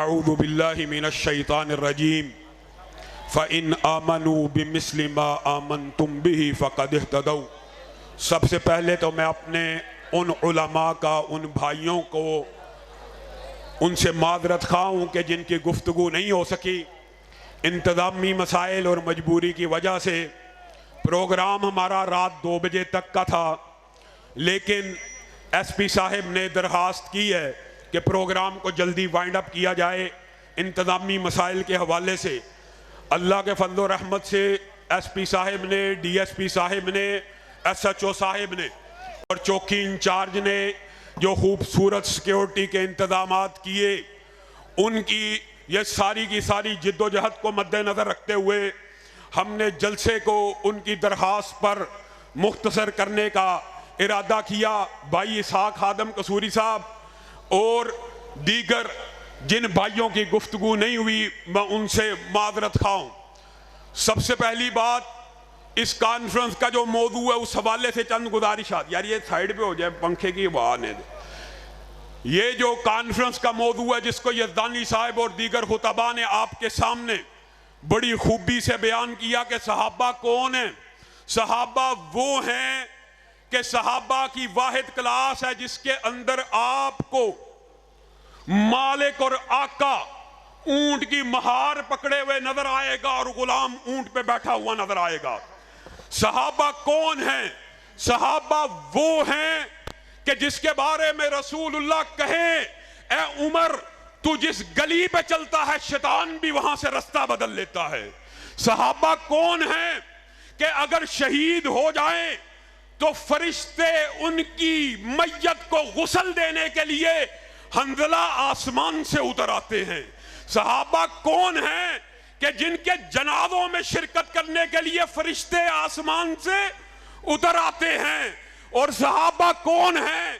अऊज़ु बिल्लाहि मिनश शैतानिर रजीम फ़इन आमनू बिमिस्लि मा आमनतुम बिही फ़क़द इह्तदौ। सबसे पहले तो मैं अपने उन उलमा का, उन भाइयों को, उनसे मादरत खा हूँ कि जिनकी गुफ्तगू नहीं हो सकी। इंतज़ामी मसाइल और मजबूरी की वजह से प्रोग्राम हमारा रात 2 बजे तक का था, लेकिन एसपी साहब ने दरख्वास्त की है कि प्रोग्राम को जल्दी वाइंड अप किया जाए इंतज़ामी मसाइल के हवाले से। अल्लाह के फज़ल और रहमत से एसपी साहब ने, डीएसपी साहब ने, एसएचओ साहब ने और चौकी इंचार्ज ने जो खूबसूरत सिक्योरिटी के इंतज़ामात किए, उनकी ये सारी की सारी जिद्दोजहद को मद्देनज़र रखते हुए हमने जलसे को उनकी दरख्वास्त पर मुख्तसर करने का इरादा किया। भाई इसहाक आदम कसूरी साहब और दीगर जिन भाइयों की गुफ्तगू नहीं हुई, मैं उनसे मादरत खाऊं। सबसे पहली बात, इस कॉन्फ्रेंस का जो मौजू है उस हवाले से चंद गुजारिशात। यार ये साइड पे हो जाए, पंखे की हवा आने दे। ये जो कॉन्फ्रेंस का मौजू है जिसको यज़दानी साहब और दीगर खुतबा ने आपके सामने बड़ी खूबी से बयान किया कि सहाबा कौन है। सहाबा वो हैं कि सहाबा की वाहिद क्लास है जिसके अंदर आपको मालिक और आका ऊंट की महार पकड़े हुए नजर आएगा और गुलाम ऊंट पे बैठा हुआ नजर आएगा। सहाबा कौन है? सहाबा वो हैं कि जिसके बारे में रसूलुल्लाह कहे, ए उमर तू जिस गली पे चलता है शैतान भी वहां से रास्ता बदल लेता है। सहाबा कौन है कि अगर शहीद हो जाए तो फरिश्ते उनकी मैयत को गुस्ल देने के लिए हंजला आसमान से उतर आते हैं। सहाबा कौन है कि जिनके जनाजों में शिरकत करने के लिए फरिश्ते आसमान से उतर आते हैं। और सहाबा कौन है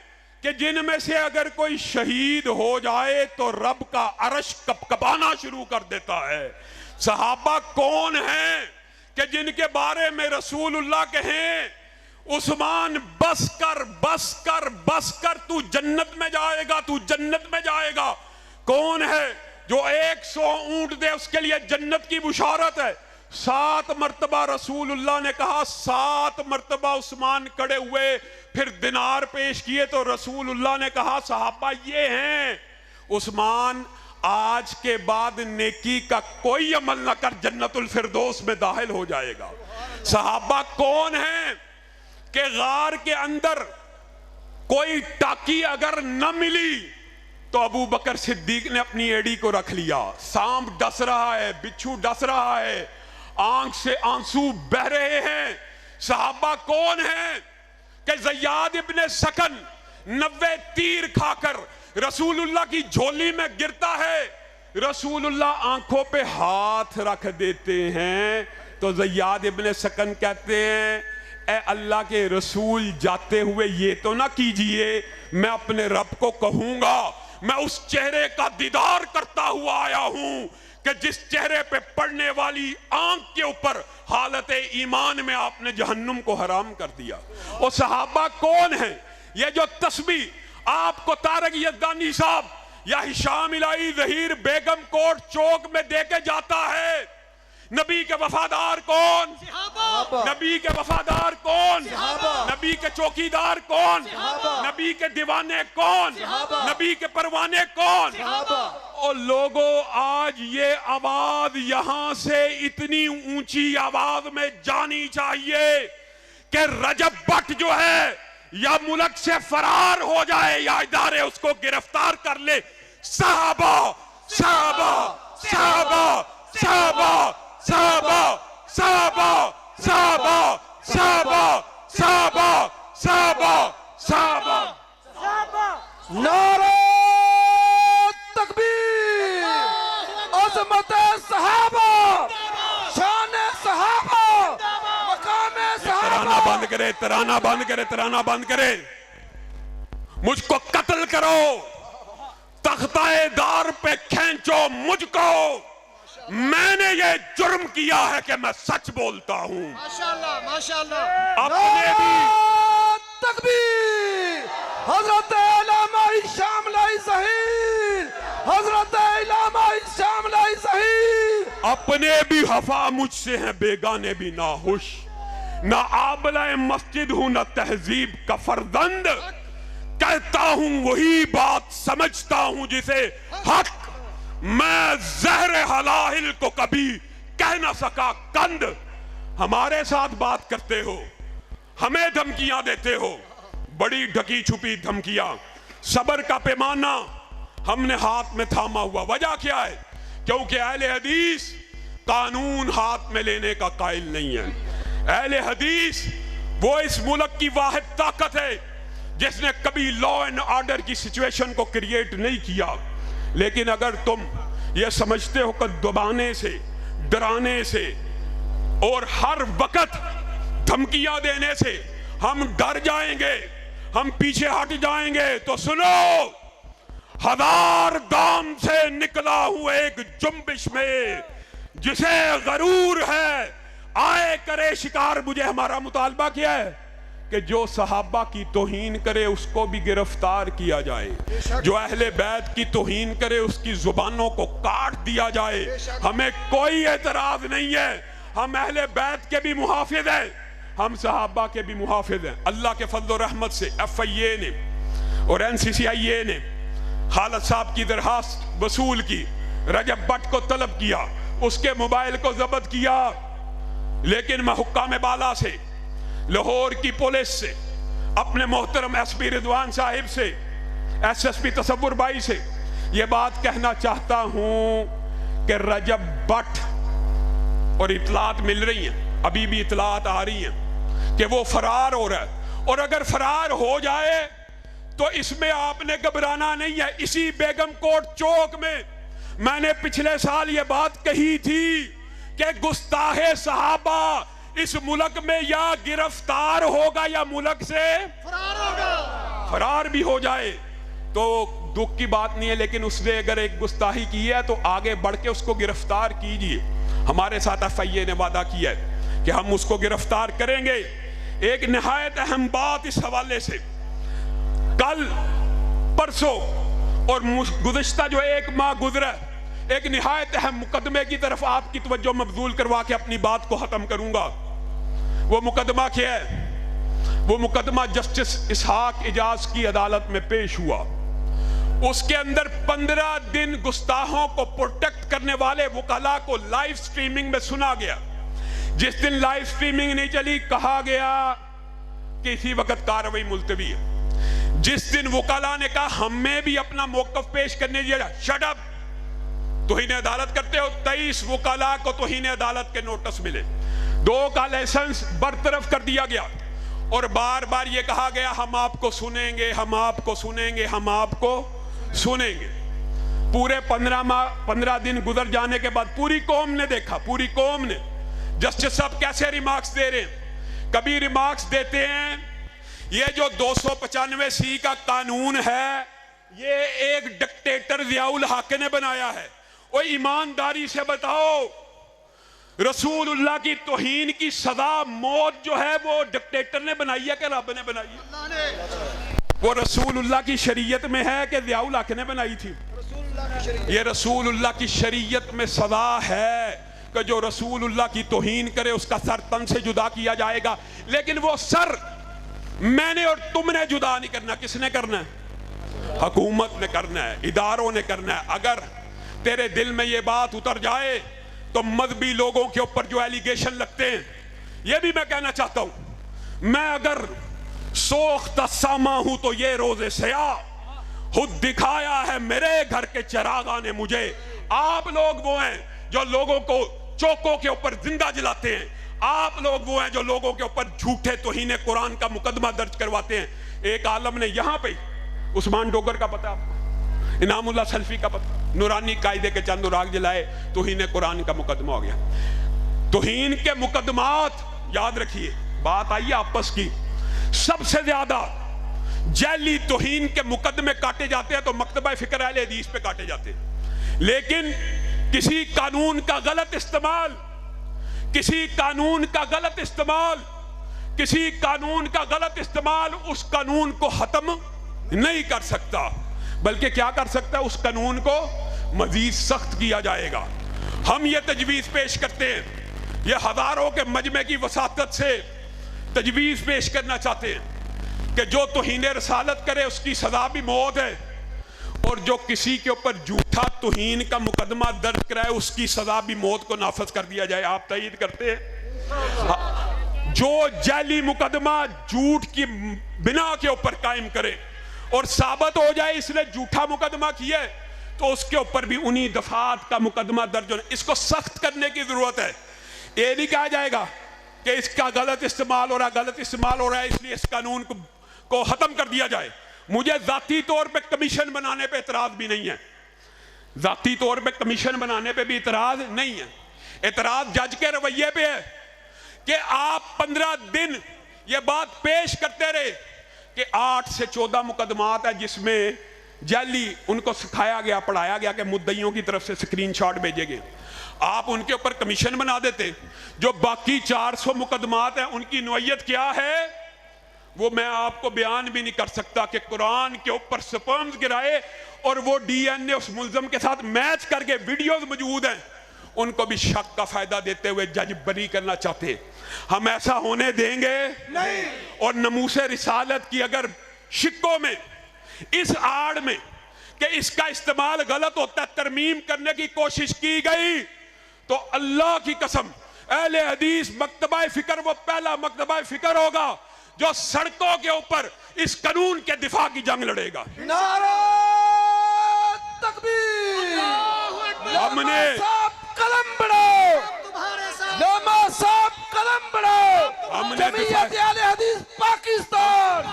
कि जिनमें से अगर कोई शहीद हो जाए तो रब का अरश कपकपाना शुरू कर देता है। सहाबा कौन है कि जिनके बारे में रसूलुल्लाह कहें, उस्मान बस कर बस कर बस कर, तू जन्नत में जाएगा, तू जन्नत में जाएगा। कौन है जो 100 ऊंट दे उसके लिए जन्नत की बुशारत है। 7 मरतबा रसूलुल्लाह ने कहा, 7 मरतबा उस्मान खड़े हुए, फिर दिनार पेश किए तो रसूलुल्लाह ने कहा सहाबा ये हैं। उस्मान आज के बाद नेकी का कोई अमल न कर, जन्नतुल फिरदौस में दाखिल हो जाएगा। सहाबा कौन है कि गार के अंदर कोई टाकी अगर न मिली तो अबू बकर सिद्दीक ने अपनी एड़ी को रख लिया। सांप डस रहा है, बिच्छू डस रहा है, आंख से आंसू बह रहे हैं। सहाबा कौन है कि ज़ियाद इब्ने सकन 90 तीर खाकर रसूलुल्लाह की झोली में गिरता है, रसूलुल्लाह आंखों पे हाथ रख देते हैं तो ज़ियाद इब्ने सकन कहते हैं, ए अल्लाह के रसूल जाते हुए ये तो ना कीजिए, मैं अपने रब को कहूंगा मैं उस चेहरे का दीदार करता हुआ आया हूं कि जिस चेहरे पे पड़ने वाली आंख के ऊपर हालत ईमान में आपने जहन्नुम को हराम कर दिया। और सहाबा कौन है? ये जो तस्बीह आपको तारक यज़दानी साहब या हिशाम इलाही ज़हीर बेगम कोट चौक में देके जाता है। नबी के वफादार कौन? नबी के वफादार कौन? नबी के चौकीदार कौन? नबी के दीवाने कौन? नबी के परवाने कौन? और लोगों आज ये आवाज यहां से इतनी ऊंची आवाज में जानी चाहिए कि रजब भट्ट जो है या मुल्क से फरार हो जाए या इदारे उसको गिरफ्तार कर ले। सहाबा सहाबा सहाबा सहाबा सहाबा सहाबा सहाबा सहाबा सहाबा सहाबा सहाबा सहाबा। नारे तकबीर, अज़मत सहाबा, शान सहाबा, मकाम सहाबा। तराना बंद करे, तराना बंद करे, तराना बंद करे। मुझको कत्ल करो, तख्ताए दार पे खींचो मुझको, मैंने ये जुर्म किया है कि मैं सच बोलता हूं। माशाअल्लाह माशाअल्लाह। अपने भी तकबीर। हजरत इलामा हिशाम लाई ज़हीर, हजरत इलामा अपने भी हफा मुझसे हैं, बेगाने भी नाहुश। ना आबला मस्जिद हूं, ना तहजीब का फर्जंद। कहता हूं वही बात समझता हूं जिसे हक। मैं जहर हलाहिल को कभी कह ना सका कंद। हमारे साथ बात करते हो, हमें धमकियां देते हो, बड़ी ढकी छुपी धमकियां। सबर का पैमाना हमने हाथ में थामा हुआ। वजह क्या है? क्योंकि अहले हदीस कानून हाथ में लेने का कायल नहीं है। अहले हदीस वो इस मुल्क की वाहिद ताकत है जिसने कभी लॉ एंड ऑर्डर की सिचुएशन को क्रिएट नहीं किया। लेकिन अगर तुम ये समझते हो कि दबाने से, डराने से और हर वक्त धमकियां देने से हम डर जाएंगे, हम पीछे हट जाएंगे, तो सुनो, हजार गाम से निकला हूं एक जुम्बिश में, जिसे गरूर है आए करे शिकार। मुझे हमारा मुतालबा किया है कि जो सहाबा की तौहीन करे उसको भी गिरफ्तार किया जाए, जो अहले बैत की तौहीन करे उसकी जुबानों को काट दिया जाए। हमें कोई एतराज नहीं है, हम अहले बैत के भी मुहाफिज हैं, हम सहाबा के भी मुहाफिज हैं। अल्लाह के फजल और रहमत से FIA ने और NCCIA ने खालिद साहब की दरखास्त वसूल की, रजब भट्ट को तलब किया, उसके मोबाइल को जब्त किया। लेकिन मैं हुक्काम बाला से, लाहौर की पुलिस से, अपने मोहतरम SP रिजवान साहिब से, SSP तसव्वुर भाई से ये बात कहना चाहता हूं कि रजब भट्ट, और इतलात मिल रही हैं, अभी भी इतलात आ रही हैं कि वो फरार हो रहा है। और अगर फरार हो जाए तो इसमें आपने घबराना नहीं है। इसी बेगम कोट चौक में मैंने पिछले साल ये बात कही थी कि गुस्ताहे सहाबा इस मुल्क में या गिरफ्तार होगा या मुल्क से फरार होगा। फरार भी हो जाए तो दुख की बात नहीं है, लेकिन उसने अगर एक गुस्ताही की है तो आगे बढ़ के उसको गिरफ्तार कीजिए। हमारे साथ FIA ने वादा किया है कि हम उसको गिरफ्तार करेंगे। एक निहायत अहम बात इस हवाले से, कल परसों और गुज़िश्ता जो एक माह गुजरा, एक निहायत अहम मुकदमे की तरफ आपकी तवज्जो मबजूल करवा के अपनी बात को खत्म करूंगा। वो मुकदमा क्या है? वो मुकदमा जस्टिस इसहाक इजाज की अदालत में पेश हुआ। उसके अंदर 15 दिन गुस्ताहों को प्रोटेक्ट करने वाले वकला को लाइव स्ट्रीमिंग में सुना गया। जिस दिन लाइव स्ट्रीमिंग नहीं चली, कहा गया कि इसी वक्त कार्रवाई मुलतवी है। जिस दिन वकला ने कहा हमें भी अपना मौकफ पेश करने दिया, शट अप, तौहीन अदालत करते हो। 23 वकला को तौहीन अदालत के नोटिस मिले, 2 का लाइसेंस बरतरफ कर दिया गया और बार बार ये कहा गया हम आपको सुनेंगे, हम आपको सुनेंगे, हम आपको सुनेंगे। पूरे 15 दिन गुजर जाने के बाद पूरी कौम ने देखा, पूरी कौम ने जस्टिस साहब कैसे रिमार्क्स दे रहे हैं। कभी रिमार्क्स देते हैं ये जो 295C का कानून है ये एक डिक्टेटर ज़ियाउल हक ने बनाया है। और ईमानदारी से बताओ, रसूलुल्लाह की तौहीन की सजा मौत जो है वो डिक्टेटर ने बनाई है कि रब ने बनाई है? वो रसूलुल्लाह की शरीयत में है कि ज़ियाउल हक ने बनाई थी? ये रसूलुल्लाह की शरीयत में सजा है कि जो रसूलुल्लाह की तौहीन करे उसका सर तन से जुदा किया जाएगा। लेकिन वो सर मैंने और तुमने जुदा नहीं करना। किसने करना है? हुकूमत ने करना है, इदारों ने करना है। अगर तेरे दिल में ये बात उतर जाए तो मजहबी लोगों के ऊपर जो एलिगेशन लगते हैं, ये भी मैं कहना चाहता हूं, मैं अगर सोख्ता सामा हूं तो ये रोजे सया खुद दिखाया है मेरे घर के चिरागा ने मुझे। आप लोग वो हैं जो लोगों को चौकों के ऊपर जिंदा जलाते हैं। आप लोग वो हैं जो लोगों के ऊपर झूठे तौहीन कुरान का मुकदमा दर्ज करवाते हैं। एक आलम ने यहाँ पे उस्मान डोगर का पता, आपको इनामुल्लाह सल्फी का पता, नूरानी कायदे के चंद राग जलाए, तौहीन कुरान का मुकदमा हो गया। तौहीन के मुकदमात याद रखिए, बात आई आपस की, सबसे ज्यादा जैली तौहीन के मुकदमे काटे जाते हैं तो मकतबा फिक्र अहले हदीस पे काटे जाते हैं। लेकिन किसी कानून का गलत इस्तेमाल, किसी कानून का गलत इस्तेमाल, किसी कानून का गलत इस्तेमाल उस कानून को खत्म नहीं कर सकता, बल्कि क्या कर सकता है, उस कानून को मजीद सख्त किया जाएगा। हम ये तजवीज़ पेश करते हैं, ये हज़ारों के मजमे की वसातत से तजवीज़ पेश करना चाहते हैं कि जो तौहीन रसालत करे उसकी सज़ा भी मौत है, और जो किसी के ऊपर झूठा तौहीन का मुकदमा दर्ज कराए उसकी सज़ा भी मौत को नाफज कर दिया जाए। आप तईद करते हैं? जो जाली मुकदमा झूठ की बिना के ऊपर कायम करे और साबित हो जाए इसने झूठा मुकदमा किया है, तो उसके ऊपर भी उन्हीं दफात का मुकदमा दर्ज होना। इसको सख्त करने की जरूरत है। ये नहीं कहा जाएगा कि इसका गलत इस्तेमाल हो रहा है इसलिए इस कानून को खत्म कर दिया जाए। मुझे जाती तौर पे कमीशन बनाने पे इतराज भी नहीं है, जाती तौर पे कमीशन बनाने पे भी इतराज नहीं है। इतराज जज के रवैये पे है कि आप 15 दिन ये बात पेश करते रहे कि 8 से 14 मुकदमात है जिसमें जाली उनको सिखाया गया, पढ़ाया गया कि मुद्दइयों की तरफ से स्क्रीनशॉट भेजे गए। आप उनके ऊपर कमीशन बना देते। जो बाकी 400 मुकदमात हैं उनकी नौयत क्या है वो मैं आपको बयान भी नहीं कर सकता कि कुरान के ऊपर स्पर्म्स गिराए और वो डीएनए उस मुल्ज़म के साथ मैच करके वीडियोस मौजूद हैं, उनको भी शक का फायदा देते हुए जज बरी करना चाहते हैं। हम ऐसा होने देंगे नहीं। और नमूसे रिसालत की अगर शिक्कों में इस आड़ में कि इसका इस्तेमाल गलत होता है तरमीम करने की कोशिश की गई तो अल्लाह की कसम अहले हदीस मकतबा फिक्र वो पहला मकतबा फिक्र होगा जो सड़कों के ऊपर इस कानून के दिफा की जंग लड़ेगा। नारा तकबीर, हमने कलम बढ़ाओ, लमा साहब कलम बढ़ाओ, हमने जमीयत अहले हदीस पाकिस्तान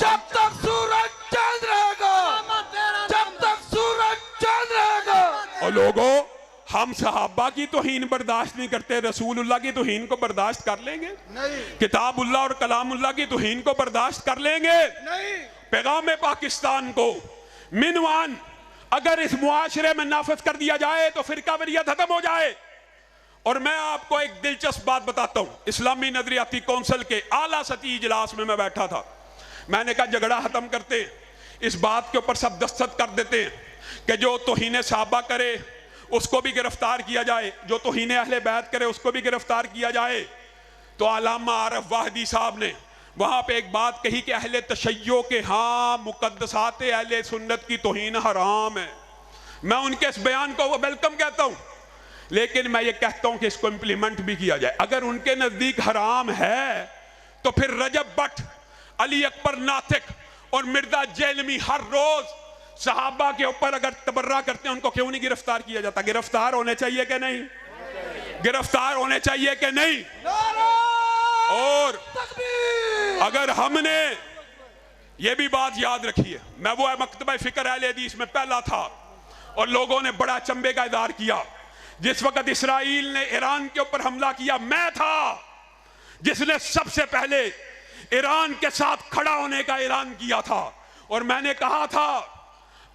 जब तक सूरज चांद रहेगा, जब तक सूरज चांद रहेगा। और लोगों हम सहाबा की तौहीन बर्दाश्त नहीं करते, रसूलुल्लाह की तौहीन को बर्दाश्त कर लेंगे नहीं। किताबुल्लाह और कलामुल्लाह की तौहीन को बर्दाश्त कर लेंगे नहीं। पैगाम पाकिस्तान को मिनवान अगर इस मुआशरे में नाफज कर दिया जाए तो फिरका वरीयत खत्म हो जाए। और मैं आपको एक दिलचस्प बात बताता हूं, इस्लामी नजरियाती कौंसिल के आला सती इजलास में मैं बैठा था। मैंने कहा झगड़ा खत्म करते, इस बात के ऊपर सब दस्तखत कर देते हैं कि जो तौहीन सहाबा करे उसको भी गिरफ्तार किया जाए, जो तौहीन अहले बैत करे उसको भी गिरफ्तार किया जाए। तो अल्लामा आरिफ वाहिदी साहब ने वहां पे एक बात कही कि अहले तशय्यो के हाँ मुकद्दसात अहले सुन्नत की तौहीन हराम है। मैं उनके इस बयान को वेलकम कहता हूं, लेकिन मैं ये कहता हूं कि इसको इंप्लीमेंट भी किया जाए। अगर उनके नजदीक हराम है तो फिर रजब भट्ट, अली अकबर नातिक और मिर्जा जेलमी हर रोज सहाबा के ऊपर अगर तबर्रा करते हैं उनको क्यों नहीं गिरफ्तार किया जाता? गिरफ्तार होने चाहिए कि नहीं? गिरफ्तार होने चाहिए कि नहीं? और अगर हमने ये भी बात याद रखी है, मैं वो मकतबा फिक्र अहले हदीस में पहला था और लोगों ने बड़ा चंबे का इज़हार किया। जिस वक्त इसराइल ने ईरान के ऊपर हमला किया मैं था जिसने सबसे पहले ईरान के साथ खड़ा होने का ऐलान किया था। और मैंने कहा था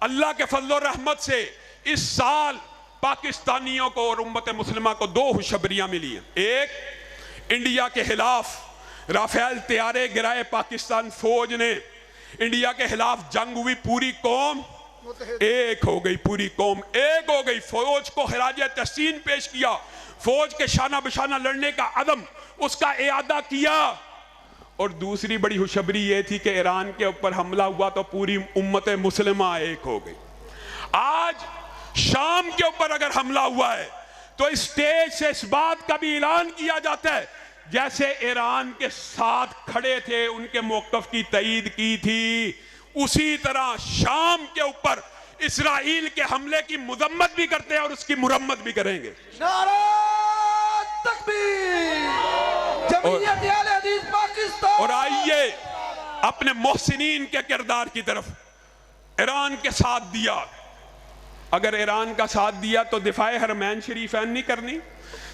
अल्लाह के फजल और रहमत से इस साल पाकिस्तानियों को और उम्मत मुस्लिमा को 2 खुशखबरियां मिली हैं। एक, इंडिया के खिलाफ राफेल तैयारे गिराए पाकिस्तान फौज ने, इंडिया के खिलाफ जंग हुई, पूरी कौम एक हो गई, पूरी कौम एक हो गई। फौज को खिराज तहसीन पेश किया, फौज के शाना बशाना लड़ने का अदम उसका इयादा किया। और दूसरी बड़ी खुशखबरी ये थी कि ईरान के ऊपर हमला हुआ तो पूरी उम्मत मुस्लिमा एक हो गई। आज शाम के ऊपर अगर हमला हुआ है तो इस स्टेज से इस बात का भी ऐलान किया जाता है जैसे ईरान के साथ खड़े थे उनके मौक़िफ़ की तईद की थी, उसी तरह शाम के ऊपर इसराइल के हमले की मुज़म्मत भी करते हैं और उसकी मुरम्मत भी करेंगे। नारा तकबीर, जमीयत अहले हदीस पाकिस्तान। और आइए अपने मोहसिनीन के किरदार की तरफ। ईरान के साथ दिया, अगर ईरान का साथ दिया तो दिफाए हरमैन शरीफैन नहीं करनी,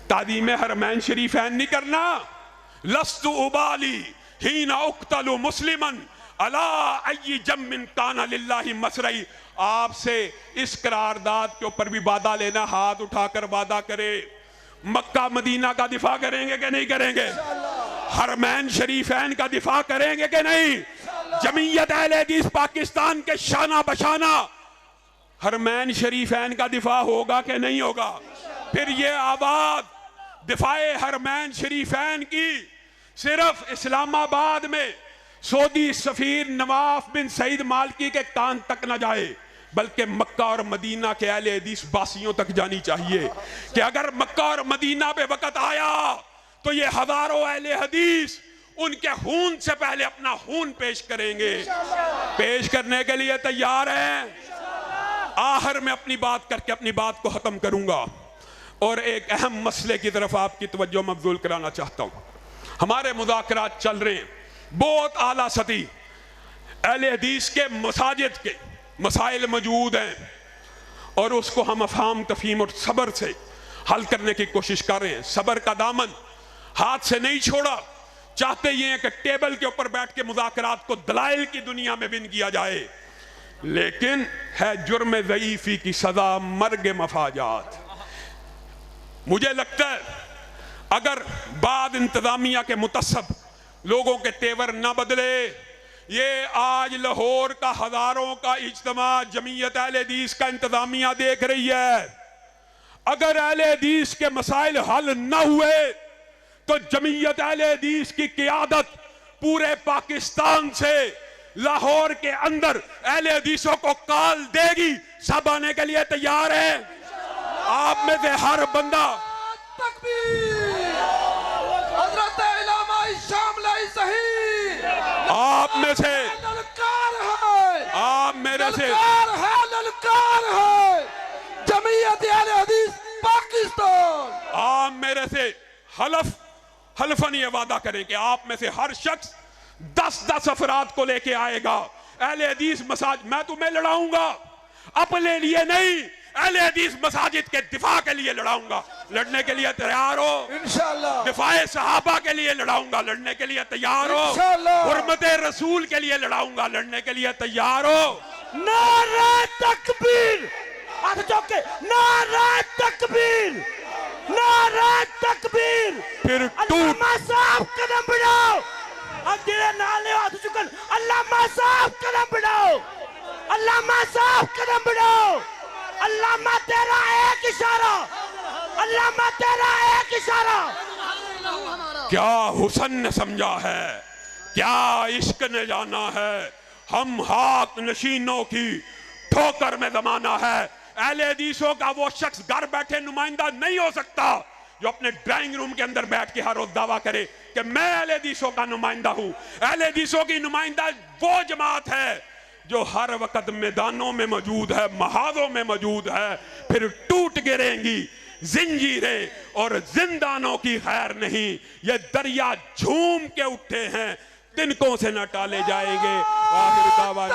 तादीम हरमैन शरीफैन नहीं करना। लस्तु उबाली हीना उक्तलु मुस्लिमन अला अय्यि जम्मिन काना लिल्लाहि मसरई। आपसे इस करारदाद के ऊपर भी वादा लेना, हाथ उठाकर वादा करे। मक्का मदीना का दिफा करेंगे कि नहीं करेंगे? हरमैन शरीफैन का दिफा करेंगे कि नहीं? जमीयत अहले हदीस पाकिस्तान के शाना बशाना हरमैन शरीफैन का दिफा होगा कि नहीं होगा? फिर ये आवाज दिफाए हरमैन शरीफैन की सिर्फ इस्लामाबाद में सऊदी सफीर नवाफ बिन सईद मालकी के कान तक न जाए, बल्कि मक्का और मदीना के अहले हदीस बासियों तक जानी चाहिए कि अगर मक्का और मदीना पे वक्त आया तो ये हजारों अहले हदीस उनके खून से पहले अपना खून पेश करेंगे। पेश करने के लिए तैयार हैं। आखिर में अपनी बात करके अपनी बात को खत्म करूंगा और एक अहम मसले की तरफ आपकी तवज्जो मबजूल कराना चाहता हूं। हमारे मुज़ाकरात चल रहे हैं, बहुत आला सती अहले हदीस के मसाजिद के मसाइल मौजूद हैं और उसको हम अफहाम तफहीम और सब्र से हल करने की कोशिश कर रहे हैं। सब्र का दामन हाथ से नहीं छोड़ा, चाहते ये हैं कि टेबल के ऊपर बैठ के मुज़ाकरात को दलाइल की दुनिया में विन किया जाए, लेकिन है जुर्म ज़ईफ़ी की सजा मर्ग मफाजात। मुझे लगता है अगर बाद इंतजामिया के मुतस्सब लोगों के तेवर न बदले, ये आज लाहौर का हजारों का इज्तिमा जमीयत अहले हदीस का इंतजामिया देख रही है, अगर अहले हदीस के मसाइल हल न हुए तो जमीयत अहले हदीस की क़ियादत पूरे पाकिस्तान से लाहौर के अंदर अहले हदीसों को कॉल देगी। सब आने के लिए तैयार है? आप में से हर बंदा आप में से ललकार है, आप मेरे से ललकार है जमीयत अहले हदीस पाकिस्तान। आप मेरे से हलफन ये वादा करें कि आप में से हर शख्स 10-10 अफराद को लेके आएगा अहले हदीस मसाजिद। मैं तुम्हें लड़ाऊंगा, अपने लिए नहीं, अहले हदीस मसाजिद के दिफा के लिए लड़ाऊंगा। लड़ने के लिए तैयार हो? इंशाअल्लाह। दिफाए सहाबा के लिए लड़ाऊंगा, लड़ने के लिए तैयार हो? इंशाअल्लाह। हुर्मते रसूल के लिए लड़ाऊंगा, लड़ने के लिए तैयार हो? नारा तकबीर, हाथ चौके, नारा तकबीर, नारा तकबीर। फिर अल्लामा साहब कदम बढ़ाओ, अब तेरे नाले हाथ चुकन, अल्लामा साहब कदम बढ़ाओ, अल्लामा साहब कदम बढ़ाओ। अल्लामा तेरा एक इशारा, अल्लामा तेरा एक इशारा। क्या हुसन ने समझा है, क्या इश्क ने जाना है, हम हाथ नशीनों की ठोकर में जमाना है। अहले हदीसों का वो शख्स घर बैठे नुमाइंदा नहीं हो सकता जो अपने ड्राइंग रूम के अंदर बैठ के हर रोज दावा करे कि मैं अहले हदीसों का नुमाइंदा हूं। अहले हदीसों की नुमाइंदा वो जमात है जो हर वक्त मैदानों में मौजूद है, महाजों में मौजूद है। फिर टूट गिरेंगी जिंजीरें और जिंदानों की खैर नहीं, ये दरिया झूम के उठे हैं, तिनकों से न टाले जाएंगे। आखिर दावा